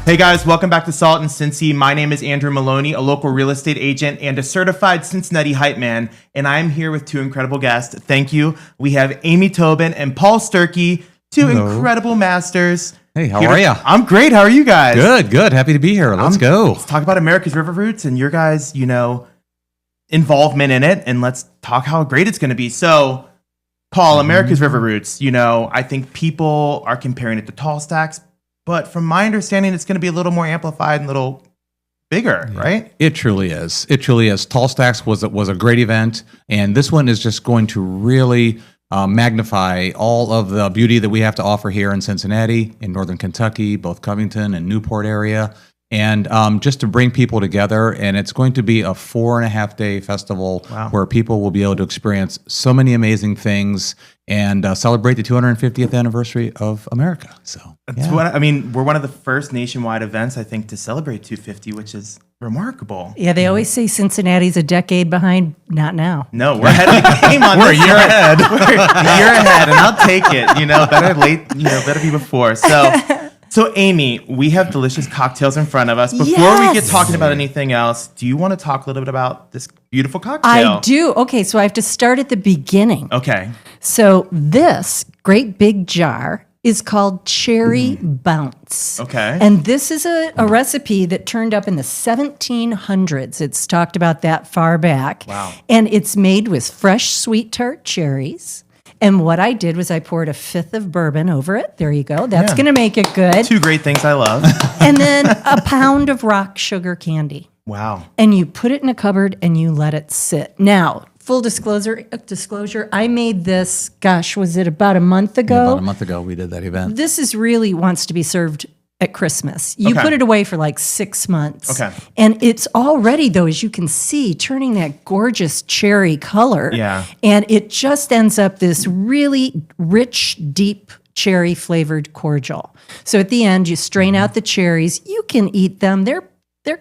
Hey guys, welcome back to Salt and Cincy. My name is Andrew Maloney, a local real estate agent and a certified Cincinnati hype man, and I'm here with two incredible guests. Thank you. We have Amy Tobin and Paul Sturkey, two incredible masters. Hey, how are you? I'm great. How are you guys? Good. Happy to be here. Let's go. Let's talk about America's River Roots and your guys, involvement in it, and let's talk how great it's going to be. So, Paul, America's River Roots, I think people are comparing it to Tall Stacks, but from my understanding, it's going to be a little more amplified and a little bigger, right? It truly is. Tall Stacks was a great event, and this one is just going to really magnify all of the beauty that we have to offer here in Cincinnati, in northern Kentucky, both Covington and Newport area, and just to bring people together. And it's going to be a 4.5-day festival where people will be able to experience so many amazing things and celebrate the 250th anniversary of America. So that's we're one of the first nationwide events, I think, to celebrate 250, which is remarkable. Yeah, they always say Cincinnati's a decade behind. Not now. No, we're ahead of the game on We're a year ahead. We're a year ahead, and I'll take it. Better late, better be before. So Amy, we have delicious cocktails in front of us. Before we get talking about anything else, do you want to talk a little bit about this beautiful cocktail? I do. Okay, so I have to start at the beginning. Okay. So this great big jar is called Cherry Bounce. Okay. And this is a recipe that turned up in the 1700s. It's talked about that far back. Wow. And it's made with fresh sweet tart cherries. And what I did was I poured a fifth of bourbon over it. There you go. That's going to make it good. Two great things I love. And then a pound of rock sugar candy. Wow. And you put it in a cupboard and you let it sit. Now, full disclosure, I made this, was it about a month ago? Yeah, about a month ago we did that event. This is really wants to be served at Christmas. You put it away for like 6 months. Okay. And it's already, though, as you can see, turning that gorgeous cherry color. Yeah. And it just ends up this really rich, deep cherry flavored cordial. So at the end, you strain out the cherries. You can eat them. They're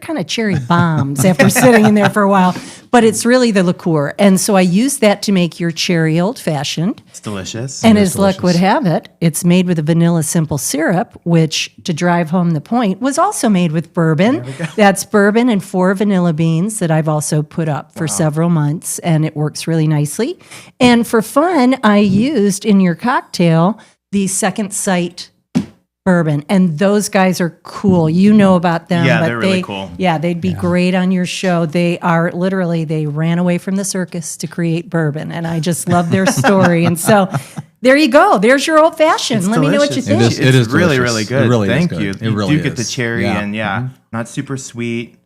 kind of cherry bombs after sitting in there for a while, but it's really the liqueur. And so I used that to make your cherry old fashioned. It's delicious. And as luck would have it, it's made with a vanilla simple syrup, which, to drive home the point, was also made with bourbon. That's bourbon and 4 vanilla beans that I've also put up for several months, and it works really nicely. And for fun, I used in your cocktail the Second Sight bourbon, and those guys are cool. You know about them. Yeah, but they're really cool. Yeah, they'd be great on your show. They ran away from the circus to create bourbon, and I just love their story. And so there you go. There's your old fashioned. Let me know what you think. It is really, really good. It really Thank is you. good. It really do get the cherry and Mm-hmm. not super sweet.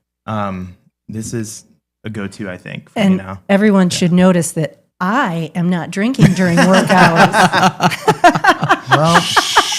This is a go-to, I think, for and me now. Everyone should notice that I am not drinking during work hours. Well,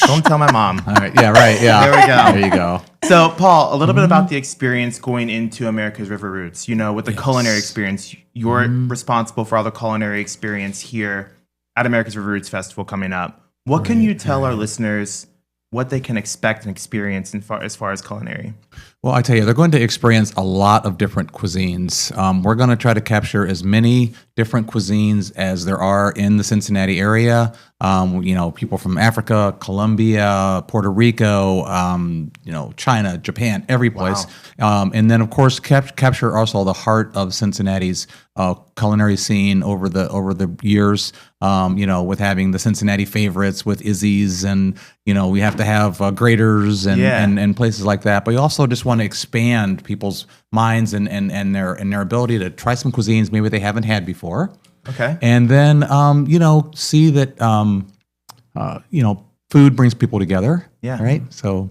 don't tell my mom. All right. Yeah, right. Yeah. There we go. There you go. So, Paul, a little bit about the experience going into America's River Roots. With the culinary experience, you're responsible for all the culinary experience here at America's River Roots Festival coming up. What can you tell our listeners what they can expect and experience as far as culinary? Well, I tell you, they're going to experience a lot of different cuisines. We're going to try to capture as many different cuisines as there are in the Cincinnati area. People from Africa, Colombia, Puerto Rico, China, Japan, every place. Wow. And then, of course, capture also the heart of Cincinnati's culinary scene over the years. With having the Cincinnati favorites with Izzy's, and we have to have Graters and places like that. But we also just want to expand people's minds and their ability to try some cuisines maybe they haven't had before. Okay. And then see that food brings people together. Yeah. Right. So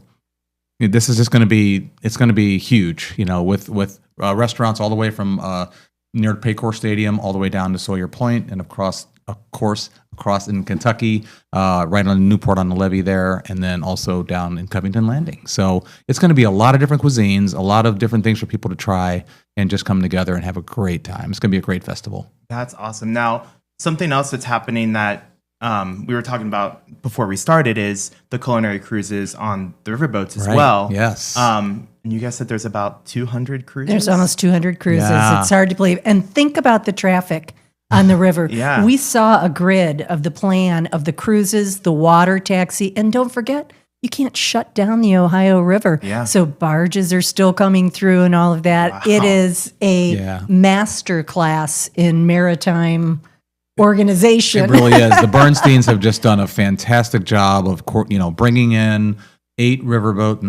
this is just going to be huge. With restaurants all the way from near Paycor Stadium all the way down to Sawyer Point, and of course across in Kentucky, right on Newport on the levee there, and then also down in Covington Landing. So it's going to be a lot of different cuisines, a lot of different things for people to try, and just come together and have a great time. It's going to be a great festival. That's awesome. Now, something else that's happening that we were talking about before we started is the culinary cruises on the riverboats as well. Yes. And you guys said there's about 200 cruises? There's almost 200 cruises. Yeah. It's hard to believe. And think about the traffic on the river. Yeah. We saw a grid of the plan of the cruises, the water taxi, and don't forget you can't shut down the Ohio River. Yeah. So barges are still coming through and all of that. Wow. It is a master class in maritime organization. It really is. The Bernsteins have just done a fantastic job of, bringing in nine riverboats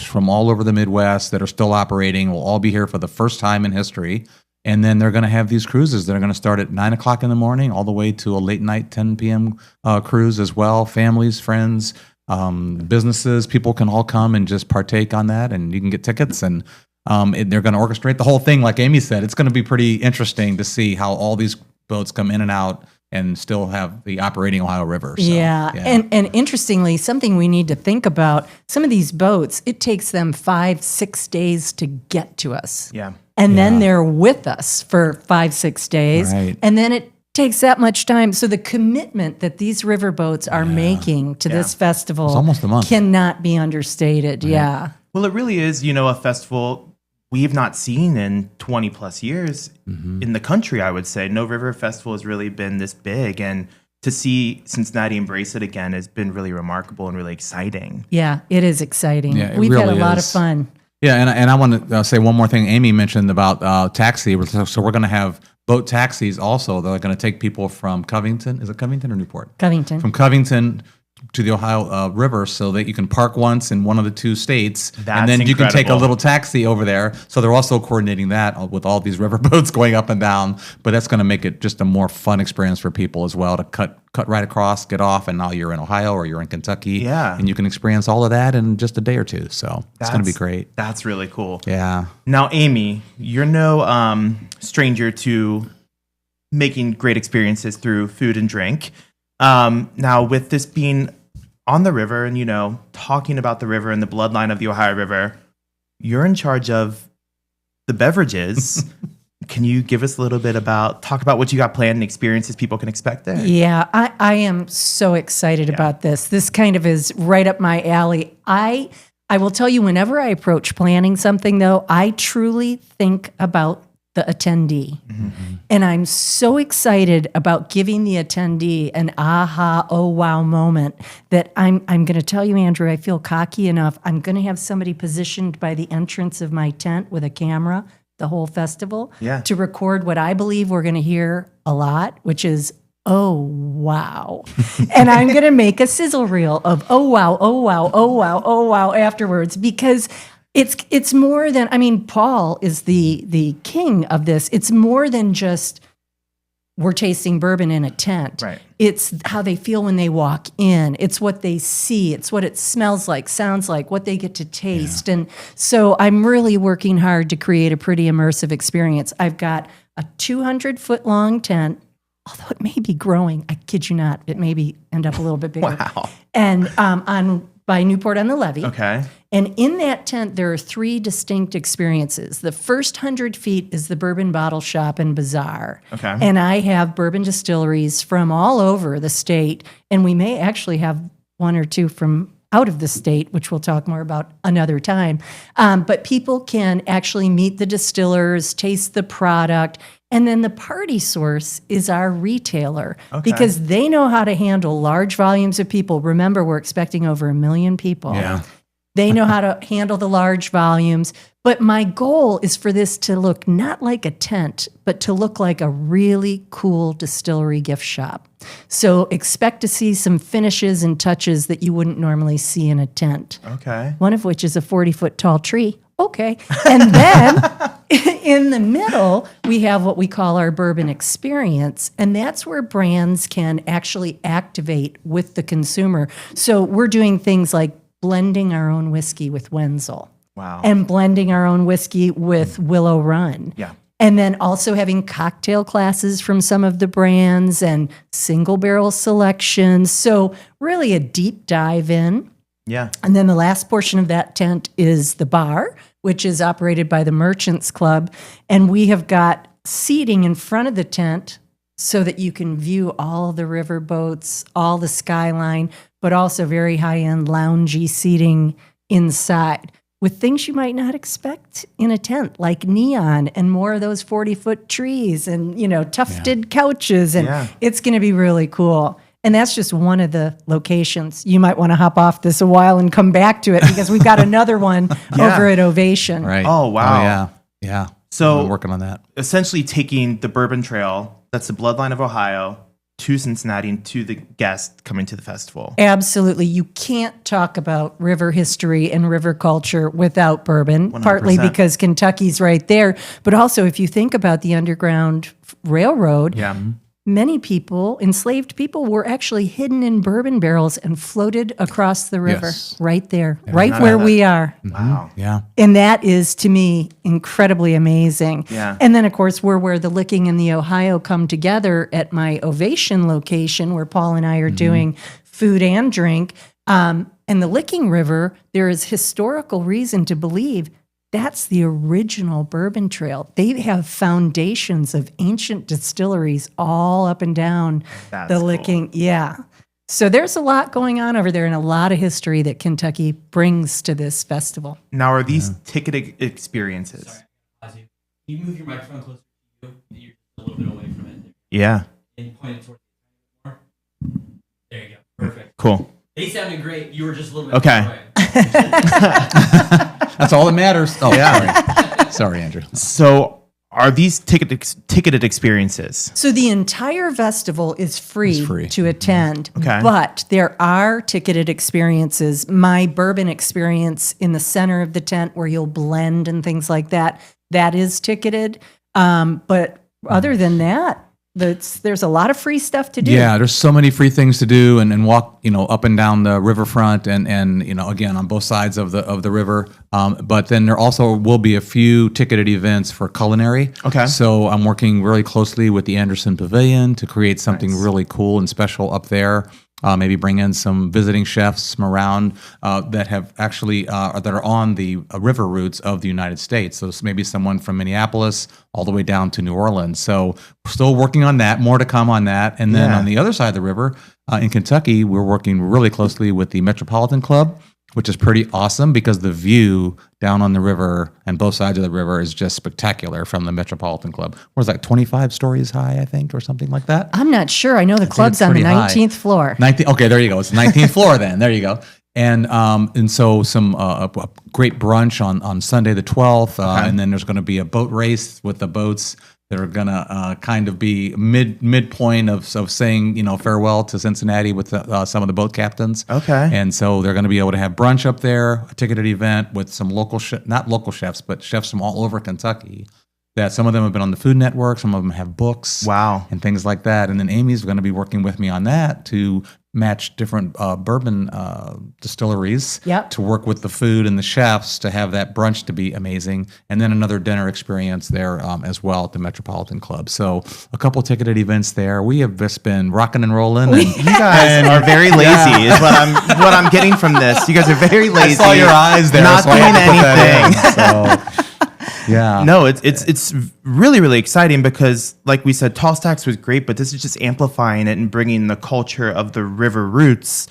from all over the Midwest that are still operating. Will all be here for the first time in history. And then they're going to have these cruises that are going to start at 9 o'clock in the morning all the way to a late night 10 p.m. Cruise as well. Families, friends, businesses, people can all come and just partake on that, and you can get tickets. And they're going to orchestrate the whole thing. Like Amy said, it's going to be pretty interesting to see how all these boats come in and out and still have the operating Ohio River. So, yeah. And interestingly, something we need to think about, some of these boats, it takes them 5-6 days to get to us. Yeah. And then they're with us for 5-6 days. Right. And then it takes that much time. So the commitment that these riverboats are making to this festival It's almost a month. cannot be understated. Right. Yeah. Well, it really is, a festival we've not seen in 20 plus years in the country, I would say. No river festival has really been this big. And to see Cincinnati embrace it again has been really remarkable and really exciting. Yeah, it is exciting. Yeah, it We've had a really lot of is. fun. Yeah, and I want to say one more thing. Amy mentioned about taxi. So we're going to have boat taxis also. They're going to take people from Covington. Is it Covington or Newport? Covington. From Covington to the Ohio River, so that you can park once in one of the two states, and That's then you can take a incredible. little taxi over there. So they're also coordinating that with all these river boats going up and down. But that's going to make it just a more fun experience for people as well to cut right across, get off, and now you're in Ohio or you're in Kentucky. Yeah. And you can experience all of that in just a day or two. So it's going to be great. That's really cool. Yeah. Now, Amy, you're no stranger to making great experiences through food and drink. Now, with this being on the river and, talking about the river and the bloodline of the Ohio River, you're in charge of the beverages. Can you give us a little bit talk about what you got planned and experiences people can expect there? Yeah, I am so excited about this. This kind of is right up my alley. I will tell you, whenever I approach planning something, though, I truly think about the attendee. Mm-hmm. And I'm so excited about giving the attendee an aha, oh, wow moment that I'm going to tell you, Andrew, I feel cocky enough. I'm going to have somebody positioned by the entrance of my tent with a camera the whole festival to record what I believe we're going to hear a lot, which is, oh, wow. And I'm going to make a sizzle reel of, oh, wow, oh, wow, oh, wow, oh, wow afterwards, because it's more than, Paul is the king of this. It's more than just we're tasting bourbon in a tent. Right. It's how they feel when they walk in. It's what they see. It's what it smells like, sounds like, what they get to taste. Yeah. And so I'm really working hard to create a pretty immersive experience. I've got a 200-foot-long tent, although it may be growing. I kid you not. It may end up a little bit bigger. Wow. And by Newport on the Levee. Okay. And in that tent, there are 3 distinct experiences. The first 100 feet is the Bourbon Bottle Shop and Bazaar. Okay. And I have bourbon distilleries from all over the state, and we may actually have 1 or 2 from out of the state, which we'll talk more about another time. But people can actually meet the distillers, taste the product, and then the party source is our retailer because they know how to handle large volumes of people. Remember, we're expecting over 1 million people. Yeah. They know how to handle the large volumes. But my goal is for this to look not like a tent, but to look like a really cool distillery gift shop. So expect to see some finishes and touches that you wouldn't normally see in a tent. Okay. One of which is a 40-foot tall tree. Okay. And then in the middle, we have what we call our bourbon experience. And that's where brands can actually activate with the consumer. So we're doing things like blending our own whiskey with Wenzel. Wow. And blending our own whiskey with Willow Run. Yeah. And then also having cocktail classes from some of the brands and single barrel selections. So really a deep dive in. Yeah. And then the last portion of that tent is the bar, which is operated by the Merchants Club. And we have got seating in front of the tent so that you can view all the river boats, all the skyline, but also very high-end loungy seating inside with things you might not expect in a tent, like neon and more of those 40-foot trees and, tufted couches. And it's going to be really cool. And that's just one of the locations. You might want to hop off this a while and come back to it because we've got another one over at Ovation. Right. Oh, wow. Oh, yeah. Yeah. So I've been working on that. Essentially taking the Bourbon Trail, that's the bloodline of Ohio, to Cincinnati and to the guest coming to the festival. Absolutely. You can't talk about river history and river culture without bourbon, 100%. partly because Kentucky's right there. But also, if you think about the Underground Railroad, Yeah. many people, enslaved people, were actually hidden in bourbon barrels and floated across the river Yes. right there, right where we are. Wow. Yeah. And that is, to me, incredibly amazing. Yeah. And then, of course, we're where the Licking and the Ohio come together at my Ovation location, where Paul and I are doing food and drink. And the Licking River, there is historical reason to believe that's the original bourbon trail. They have foundations of ancient distilleries all up and down That's the cool. Licking. Yeah. So there's a lot going on over there and a lot of history that Kentucky brings to this festival. Now, are these ticketed experiences? Can you move your microphone closer to you? You're just a little bit away from it. Yeah. And point it towards the more. There you go. Perfect. Cool. They sounded great. You were just a little bit Okay. far away. That's all that matters. Oh, yeah. Sorry, Andrew. So, are these ticketed experiences? So the entire festival is free, It's free. to attend, Okay. but there are ticketed experiences. My bourbon experience in the center of the tent where you'll blend and things like that, that is ticketed. But other than that, there's a lot of free stuff to do. Yeah, there's so many free things to do and walk, up and down the riverfront and again on both sides of the river. But then there also will be a few ticketed events for culinary. Okay. So I'm working really closely with the Anderson Pavilion to create something really cool and special up there. Maybe bring in some visiting chefs from around that have actually that are on the river routes of the United States. So maybe someone from Minneapolis all the way down to New Orleans. So we're still working on that. More to come on that. And then Yeah. on the other side of the river in Kentucky, we're working really closely with the Metropolitan Club, which is pretty awesome because the view down on the river and both sides of the river is just spectacular from the Metropolitan Club. What was that, 25 stories high, I think, or something like that? I'm not sure. I know the club's it's on the pretty high. 19th floor. 19. Okay, there you go. It's the 19th floor then. There you go. And so some a great brunch on Sunday the 12th, and then there's going to be a boat race with the boats that are going to kind of be midpoint of saying farewell to Cincinnati with some of the boat captains. Okay. And so they're going to be able to have brunch up there, a ticketed event with some local not local chefs, but chefs from all over Kentucky. That some of them have been on the Food Network, some of them have books, Wow. and things like that. And then Amy's going to be working with me on that to match different bourbon distilleries Yep. to work with the food and the chefs to have that brunch to be amazing. And then another dinner experience there as well at the Metropolitan Club. So a couple ticketed events there. We have just been rocking and rolling. And You guys are very lazy, is what I'm getting from this. You guys are very lazy. I saw your eyes there. Not so I had doing to put that anything. in. So, yeah. No, it's really, really exciting because, like we said, Tall Stacks was great, but this is just amplifying it and bringing the culture of the river roots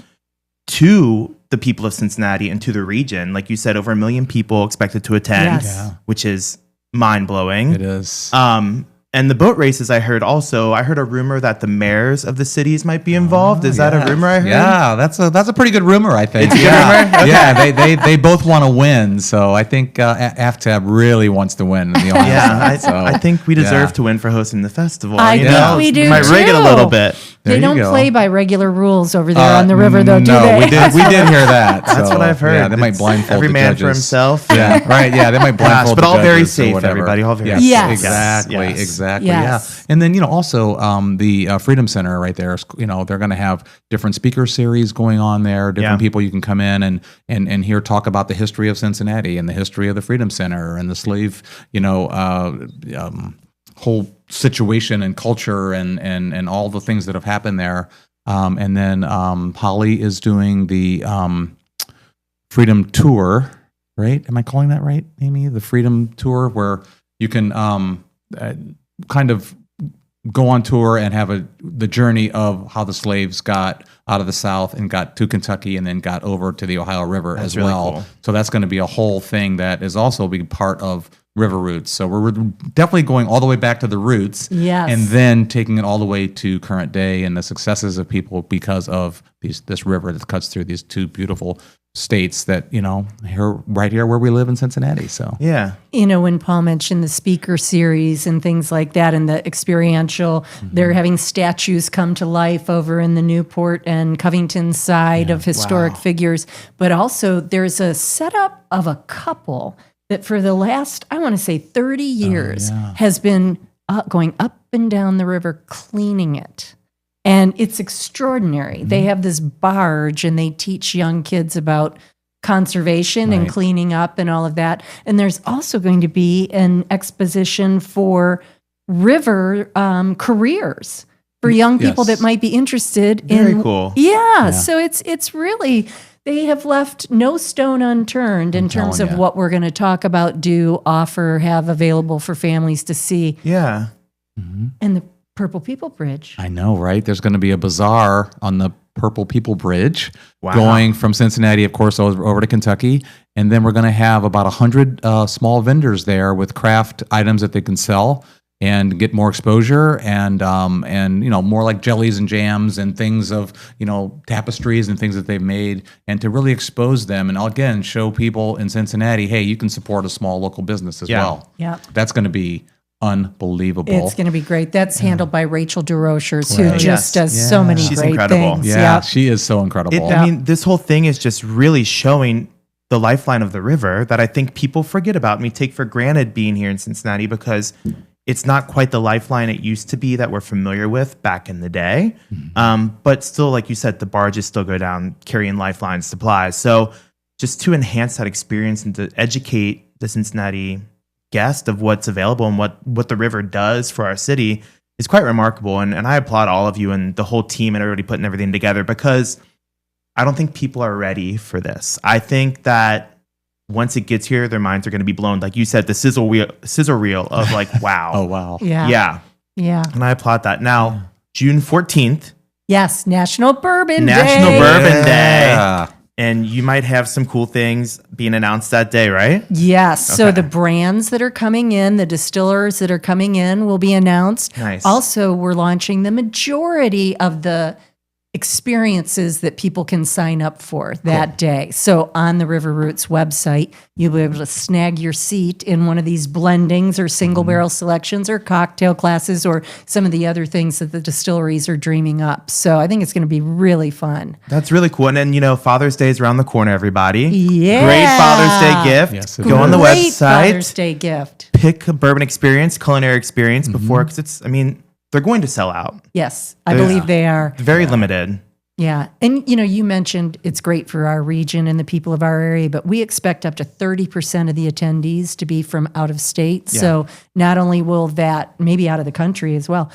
to the people of Cincinnati and to the region. Like you said, over 1 million people expected to attend, Yes. Yeah. which is mind-blowing. It is. And the boat races, I heard a rumor that the mayors of the cities might be involved. Is that a rumor I heard? Yeah, that's a pretty good rumor, I think. It's a good rumor? Okay. Yeah, they both want to win, so I think AFTAB really wants to win in the Ohio Yeah, side, I think we deserve yeah. to win for hosting the festival. I you think know? we do, Might rig it a too. little bit. There They you don't go. play by regular rules over there on the river, though, do no, they? we did hear that. That's so, what I've heard. Yeah, they might It's blindfold every the man judges. for himself. Yeah, right. Yeah, they might blindfold but the all very judges or safe, whatever. everybody, all very yes, safe. Yes. Exactly, Yes. exactly. Yes. Yeah, and then also the Freedom Center right there. They're going to have different speaker series going on there. Different people you can come in and hear talk about the history of Cincinnati and the history of the Freedom Center and the slave, whole situation and culture and all the things that have happened there. And then Holly is doing the Freedom Tour, right? Am I calling that right, Amy? The Freedom Tour, where you can kind of go on tour and have the journey of how the slaves got out of the south and got to Kentucky and then got over to the Ohio River as really well. cool. So that's going to be a whole thing that is also a big part of river roots. So we're definitely going all the way back to the roots, Yes. and then taking it all the way to current day and the successes of people because of this river that cuts through these two beautiful states that, right here where we live in Cincinnati. So Yeah. When Paul mentioned the speaker series and things like that and the experiential, they're having statues come to life over in the Newport and Covington side of historic figures. But also there's a setup of a couple that for the last, I want to say 30 years has been going up and down the river cleaning it. And it's extraordinary. They have this barge and they teach young kids about conservation and cleaning up and all of that. And there's also going to be an exposition for river careers for young people that might be interested Very in. cool. Yeah. So it's really, they have left no stone unturned in terms of what we're going to talk about, do, offer, have available for families to see. Yeah. And the Purple People Bridge. I know, right? There's going to be a bazaar on the Purple People Bridge Wow. going from Cincinnati, of course, over to Kentucky. And then we're going to have about 100 small vendors there with craft items that they can sell and get more exposure and more like jellies and jams and things of, tapestries and things that they've made, and to really expose them and again, show people in Cincinnati, hey, you can support a small local business as well. Yeah. That's going to be unbelievable. It's going to be great. That's handled by Rachel DeRochers, who Right. just Yes. does so many She's great incredible. things. Yeah, Yep. she is so incredible. I mean, this whole thing is just really showing the lifeline of the river that I think people forget about and we take for granted being here in Cincinnati, because it's not quite the lifeline it used to be that we're familiar with back in the day. But still, like you said, the barges still go down carrying lifeline supplies. So just to enhance that experience and to educate the Cincinnati guest of what's available and what the river does for our city is quite remarkable. And I applaud all of you and the whole team and everybody putting everything together, because I don't think people are ready for this. I think that once it gets here, their minds are going to be blown. Like you said, the sizzle reel of like, wow. Oh, wow. Yeah. Yeah. Yeah. And I applaud that. Now, June 14th, Yes. National Bourbon National Day. Bourbon Day. Yeah. And you might have some cool things being announced that day, right? Yes. So Okay. the brands that are coming in, the distillers that are coming in will be announced. Nice. Also, we're launching the majority of the experiences that people can sign up for that day. So on the River Roots website, you'll be able to snag your seat in one of these blendings or single barrel selections or cocktail classes or some of the other things that the distilleries are dreaming up. So I think it's going to be really fun. That's really cool. And then, Father's Day is around the corner, everybody. Yeah. Great Father's Day gift. Yes, it Go on the Great Father's website, Day gift. pick a bourbon experience, culinary experience before, because they're going to sell out. Yes, I Yeah. believe they are. Very limited. Yeah. And, you mentioned it's great for our region and the people of our area, but we expect up to 30% of the attendees to be from out of state. Yeah. So not only will that, maybe out of the country as well,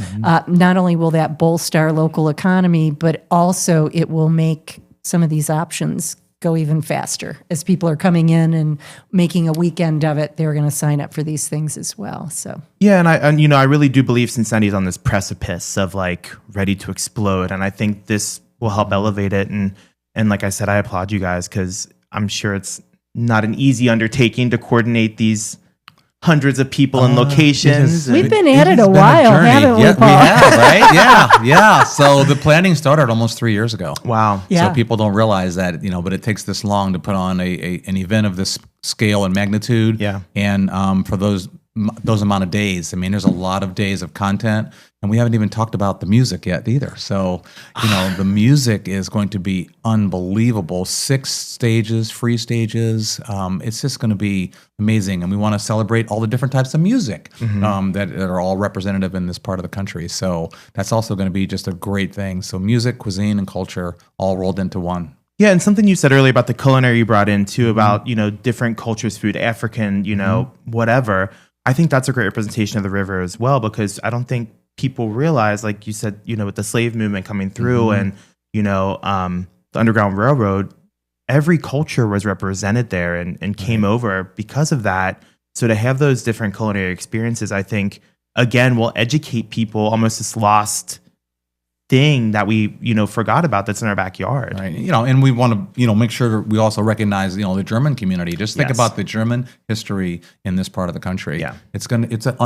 not only will that bolster our local economy, but also it will make some of these options go even faster. As people are coming in and making a weekend of it, they're going to sign up for these things as well. So Yeah, and I really do believe Cincinnati's on this precipice of like ready to explode, and I think this will help elevate it. And like I said, I applaud you guys, because I'm sure it's not an easy undertaking to coordinate these hundreds of people and locations. we've and- been at it It's a been while, journey. haven't we, Yeah, Paul? we have, right? Yeah. So the planning started almost 3 years ago. Wow. Yeah. So people don't realize that, but it takes this long to put on an event of this scale and magnitude. Yeah. And for those amount of days, there's a lot of days of content, and we haven't even talked about the music yet either. So, the music is going to be unbelievable. 6 stages, free stages. It's just going to be amazing. And we want to celebrate all the different types of music that are all representative in this part of the country. So that's also going to be just a great thing. So music, cuisine, and culture all rolled into one. Yeah, and something you said earlier about the culinary you brought in too, about, different cultures, food, African, whatever. I think that's a great representation of the river as well, because I don't think people realize, like you said, with the slave movement coming through and, the Underground Railroad, every culture was represented there and came over because of that. So to have those different culinary experiences, I think, again, will educate people, almost this lost thing that we, forgot about that's in our backyard. Right. And we want to, make sure we also recognize, the German community. Just think Yes. about the German history in this part of the country. Yeah. It's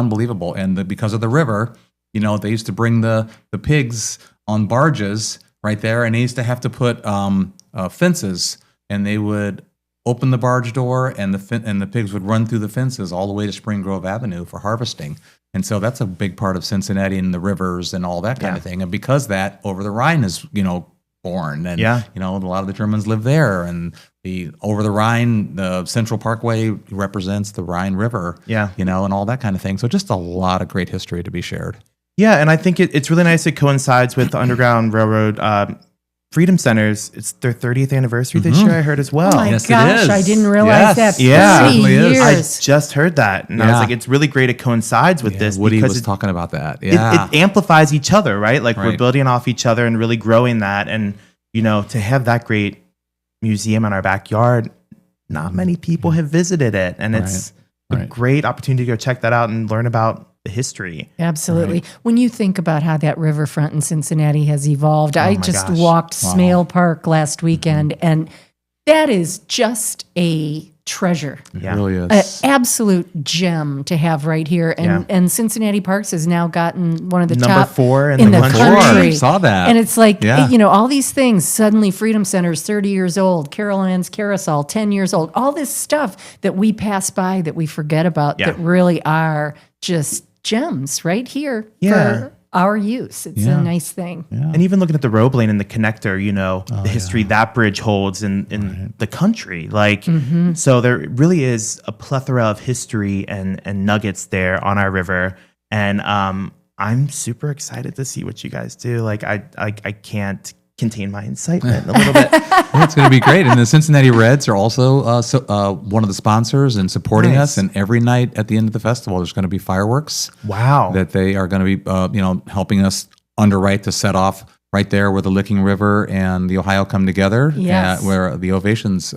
unbelievable. And because of the river, they used to bring the pigs on barges right there, and they used to have to put fences, and they would open the barge door, and the pigs would run through the fences all the way to Spring Grove Avenue for harvesting. And so that's a big part of Cincinnati and the rivers and all that kind of thing. And because that, over the Rhine is, born. And, a lot of the Germans live there. And the over the Rhine, the Central Parkway represents the Rhine River, and all that kind of thing. So just a lot of great history to be shared. Yeah, and I think it's really nice. It coincides with the Underground Railroad Freedom Centers. It's their 30th anniversary this year, I heard as well. Oh my Yes, it gosh, is. I didn't realize that. Yeah. 30 Certainly is. I years. just heard that, and I was like, it's really great. It coincides with this Woody because was talking about that. it Yeah. amplifies each other, right? Like we're Right. building off each other and really growing that. And, to have that great museum in our backyard, not many people have visited it. And it's a Right. great opportunity to go check that out and learn about the history. Absolutely. When you think about how that riverfront in Cincinnati has evolved, I my just gosh. walked Smale Park last weekend, and that is just a treasure. It Yeah. really An is. absolute gem to have right here. And Cincinnati Parks has now gotten one of the Number top 4 in in the the country. country. Saw that. And it's like, Yeah. all these things, suddenly Freedom Center's 30 years old, Carol Ann's Carousel, 10 years old, all this stuff that we pass by, that we forget about, Yeah. that really are just gems right here for our use. It's a nice thing. And even looking at the road lane and the connector, the history that bridge holds in the country. Like, so there really is a plethora of history and nuggets there on our river. And I'm super excited to see what you guys do. Like, I can't contain my excitement a little bit. Yeah, it's going to be great. And the Cincinnati Reds are also one of the sponsors and supporting Nice. us. And every night at the end of the festival, there's going to be fireworks Wow. that they are going to be, helping us underwrite to set off right there where the Licking River and the Ohio come together, Yes. where the Ovations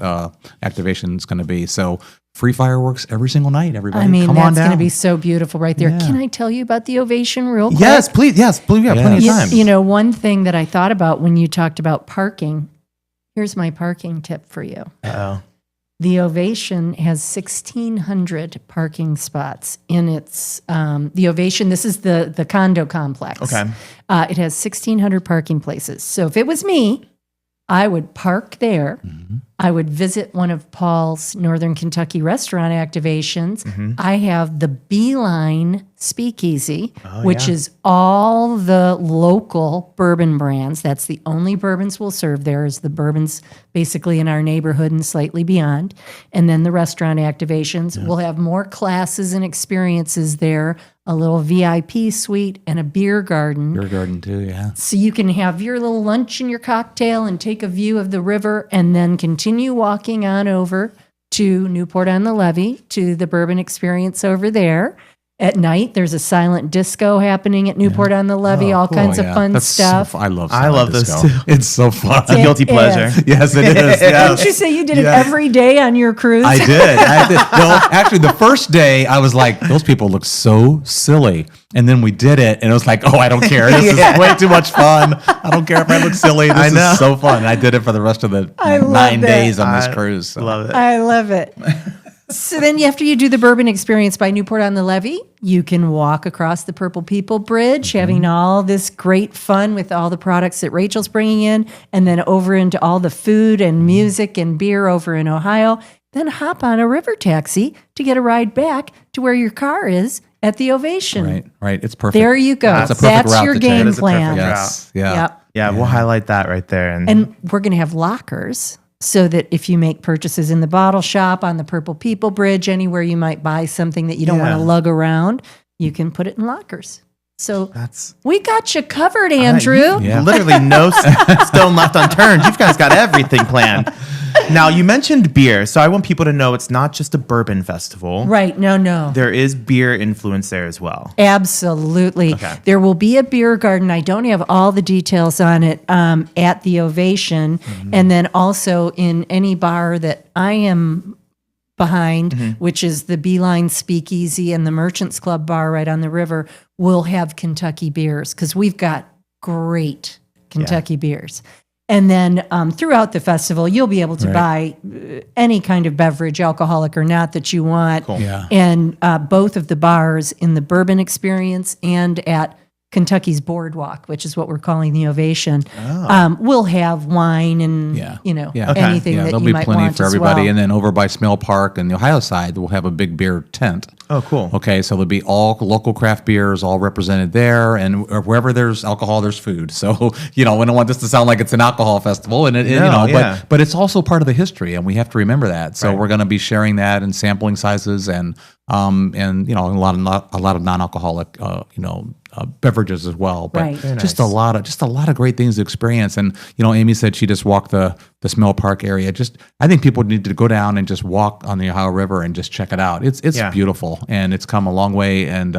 activation is going to be. So free fireworks every single night, everybody. I mean, come on that's going to down. be so beautiful right there. Yeah. Can I tell you about the Ovation real quick? Yes, please. Yes, please. We got plenty of time. One thing that I thought about when you talked about parking, here's my parking tip for you. Uh-oh. The Ovation has 1,600 parking spots in its, the Ovation, this is the condo complex. Okay. It has 1,600 parking places. So if it was me, I would park there. I would visit one of Paul's Northern Kentucky restaurant activations. I have the Beeline Speakeasy, which is all the local bourbon brands. That's the only bourbons we'll serve there, is the bourbons basically in our neighborhood and slightly beyond. And then the restaurant activations. We'll have more classes and experiences there, a little VIP suite and a beer garden. Beer garden too, yeah. So you can have your little lunch and your cocktail and take a view of the river, and then continue walking on over to Newport on the Levee, to the bourbon experience over there. At night, there's a silent disco happening at Newport on the Levee, all kinds of fun That's stuff. I love. I love those disco. too. It's so fun. It's a guilty It pleasure. is. Yes, it is. Didn't Yes. you say you did it every day on your cruise? I did. No, actually, the first day I was like, those people look so silly. And then we did it, and it was like, oh, I don't care. This is way too much fun. I don't care if I look silly. This I know. is so fun. And I did it for the rest of the I love 9 that. days on this I cruise. So. Love it. I love it. So then after you do the bourbon experience by Newport on the Levee, you can walk across the Purple People Bridge, having all this great fun with all the products that Rachel's bringing in, and then over into all the food and music and beer over in Ohio. Then hop on a river taxi to get a ride back to where your car is at the Ovation. Right. It's perfect. There you go. That's a perfect route your to take. game That is a perfect plan. route. Yes. Yeah. Yep. Yeah, we'll highlight that right there. And we're going to have lockers so that if you make purchases in the bottle shop, on the Purple People Bridge, anywhere you might buy something that you don't want to lug around, you can put it in lockers. So that's we got you covered, Andrew. Yeah. literally no stone left unturned. You guys got everything planned. Now, you mentioned beer, so I want people to know it's not just a bourbon festival. Right. No. There is beer influence there as well. Absolutely. Okay. There will be a beer garden. I don't have all the details on it at the Ovation. And then also in any bar that I am behind, which is the Beeline Speakeasy and the Merchants Club bar right on the river, we'll have Kentucky beers because we've got great Kentucky beers. And then throughout the festival, you'll be able to buy any kind of beverage, alcoholic or not, that you want. Cool. Yeah. And both of the bars in the Bourbon Experience and at Kentucky's Boardwalk, which is what we're calling the Ovation, will have wine and anything that there'll you be might plenty want for as everybody. well. And then over by Smale Park and the Ohio side, we'll have a big beer tent. Oh, cool. Okay, so there'll be all local craft beers all represented there, and wherever there's alcohol, there's food. So we don't want this to sound like it's an alcohol festival, and but it's also part of the history, and we have to remember that. So we're going to be sharing that and sampling sizes and a lot of non-alcoholic beverages as well. But Right. just a lot of great things to experience. And Amy said she just walked the Smell Park area. I think people need to go down and just walk on the Ohio River and just check it out. It's beautiful, and it's come a long way. And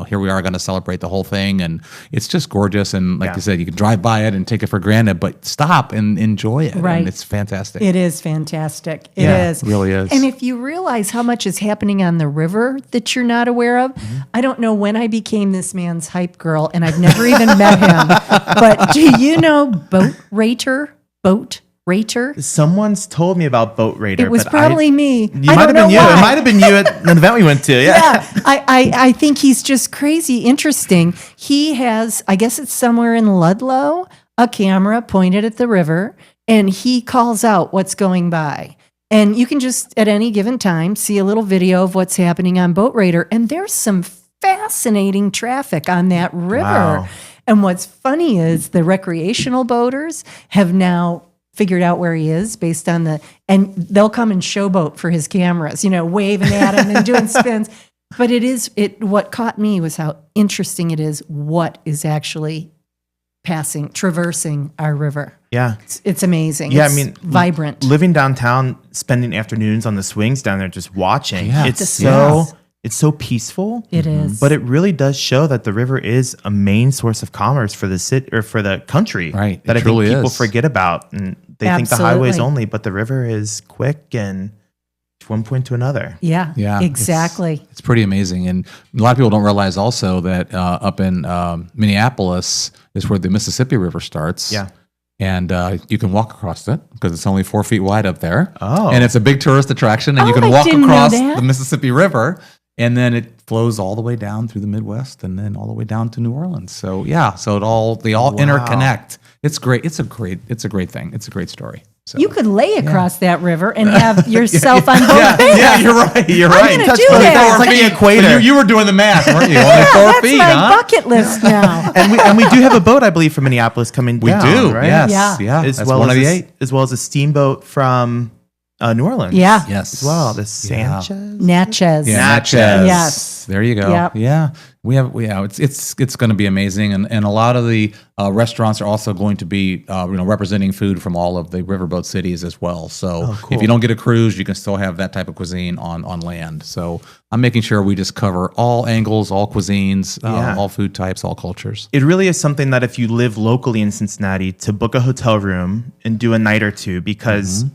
here we are going to celebrate the whole thing, and it's just gorgeous. And like you said, you can drive by it and take it for granted, but stop and enjoy it. Right. And it's fantastic. It is fantastic. It is. It really is. And if you realize how much is happening on the river that you're not aware of, I don't know when I became this man's hype girl, and I've never even met him. But do you know Boat Rater? Someone's told me about Boat Raider. It was but probably me. You might have been you. It might have been you at an event we went to. Yeah. I think he's just crazy interesting. He has, I guess it's somewhere in Ludlow, a camera pointed at the river, and he calls out what's going by. And you can just, at any given time, see a little video of what's happening on Boat Raider. And there's some fascinating traffic on that river. Wow. And what's funny is the recreational boaters have now figured out where he is based on and they'll come and showboat for his cameras, waving at him and doing spins. But what caught me was how interesting it is what is actually traversing our river. Yeah. It's amazing. Yeah, It's vibrant. Living downtown, spending afternoons on the swings down there just watching. Yeah. It's so peaceful. It is. But it really does show that the river is a main source of commerce for the city or for the country. Right. That It I think truly people is. forget about, and they think the Absolutely. highways only, but the river is quick and one point to another. Yeah, Yeah, exactly. It's pretty amazing. And a lot of people don't realize also that up in Minneapolis is where the Mississippi River starts. Yeah. And you can walk across it because it's only 4 feet wide up there. Oh. And it's a big tourist attraction. And you Oh, can I walk didn't know across that. the Mississippi River. And then it flows all the way down through the Midwest and then all the way down to New Orleans. So they all interconnect. It's great. It's a great thing. It's a great story. So. You could lay across that river and have yourself on both banks. Yeah, you're right. You're I'm right. gonna Touch do both that. It's like the equator. So you were doing the math, weren't you? Only Yeah, 4 that's feet, my huh? bucket list now. and we do have a boat, I believe, from Minneapolis coming We down. do. Right? Yes. Yeah. Yeah. That's one of the 8. As well as a steamboat from New Orleans. Yeah. Yes. As well. The Sanchez. Natchez. Yeah, Natchez. Yes. There you go. Yep. Yeah. It's going to be amazing, and a lot of the restaurants are also going to be representing food from all of the riverboat cities as well. So cool. if you don't get a cruise, you can still have that type of cuisine on land. So I'm making sure we just cover all angles, all cuisines, all food types, all cultures. It really is something that if you live locally in Cincinnati, to book a hotel room and do a night or two, because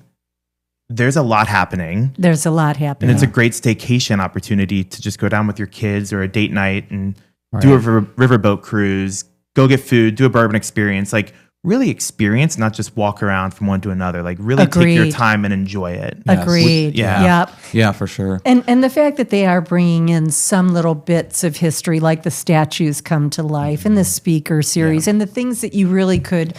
there's a lot happening. There's a lot happening. And it's a great staycation opportunity to just go down with your kids or a date night and do a riverboat cruise, go get food, do a bourbon experience, like really experience, not just walk around from one to another, like really take your Agreed. time and enjoy it. Yes. Agreed. Yeah. Yep. Yeah, for sure. And the fact that they are bringing in some little bits of history, like the statues come to life and the speaker series and the things that you really could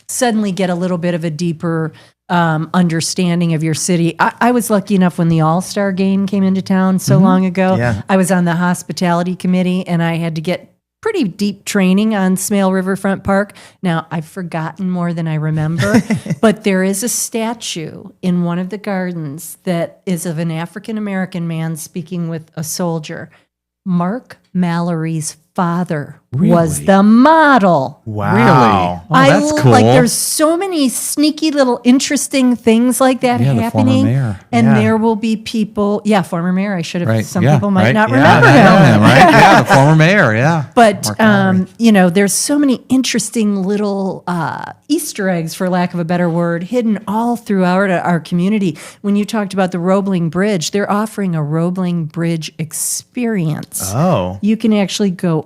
suddenly get a little bit of a deeper understanding of your city. I was lucky enough when the All-Star game came into town so long ago. Yeah. I was on the hospitality committee and I had to get pretty deep training on Smale Riverfront Park. Now, I've forgotten more than I remember, but there is a statue in one of the gardens that is of an African-American man speaking with a soldier. Mark Mallory's father was the model. Wow. Really? Oh, that's cool. Like there's so many sneaky little interesting things like that Yeah, the former happening. mayor. And Yeah. there will be people, former mayor. I should have, Right. some Yeah, people might right. not Yeah, remember I know him. him, right? Yeah, the former mayor, yeah. But, Mark Mallory. there's so many interesting little Easter eggs, for lack of a better word, hidden all throughout our community. When you talked about the Roebling Bridge, they're offering a Roebling Bridge experience. Oh. You can actually go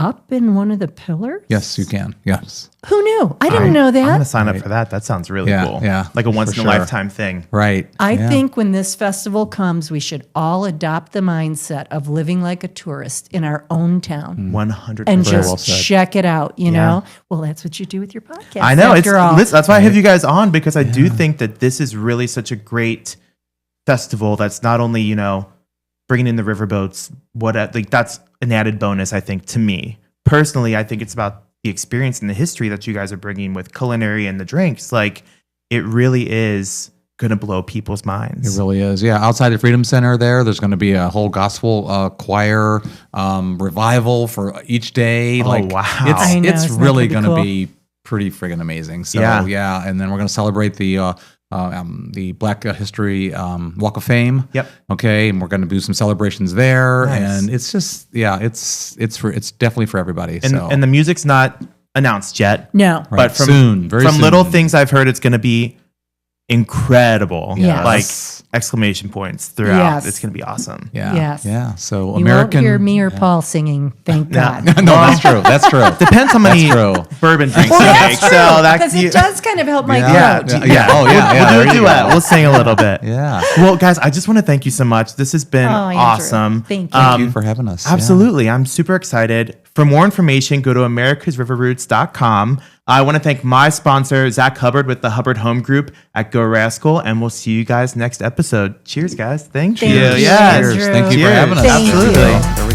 up in one of the pillars? Yes, you can. Yes. Who knew? I didn't know I'm going to that. sign up for that. That sounds really Yeah, cool. yeah, Like a once in a for sure. lifetime thing. Right. I Yeah. think when this festival comes, we should all adopt the mindset of living like a tourist in our own town 100%. and Very just well said. check it out, you Yeah. know? Well, that's what you do with your podcast. I know. After all. That's why I have you guys on, because I do think that this is really such a great festival that's not only, bringing in the riverboats, that's an added bonus, I think, to me. Personally, I think it's about the experience and the history that you guys are bringing with culinary and the drinks. Like, it really is going to blow people's minds. It really is. Yeah. Outside the Freedom Center there's going to be a whole gospel choir revival for each day. Oh, wow. I know, It's isn't that really gonna going be to be pretty friggin' amazing. So, Yeah. yeah. And then we're going to celebrate the Black History Walk of Fame. Yep. Okay. And we're going to do some celebrations there. Nice. And it's just, it's definitely for everybody. And the music's not announced yet. No. Right. But from Soon, very soon. little things I've heard, it's going to be incredible. Yes. Like exclamation points throughout. Yes. It's going to be awesome. Yeah. Yes. Yeah. So You American. won't hear me or Paul singing, thank God. No, that's true. That's true. Depends how many That's true. bourbon drinks Well, you that's make. true, So because it does kind of help my Yeah, throat. yeah. Oh, yeah. yeah. We'll There do a you duet. go. We'll sing a little bit. Yeah. Well, guys, I just want to thank you so much. This has been Oh, Andrew, awesome. thank you. Thank you for having us. Yeah. Absolutely. I'm super excited. For more information, go to americasriverroots.com. I want to thank my sponsor, Zach Hubbard with the Hubbard Home Group at Go Rascal, and we'll see you guys next episode. Cheers, guys. Thank you. Thank you, Yes. Andrew. Cheers. Thank you for Cheers. having us. Thank you. Absolutely. There we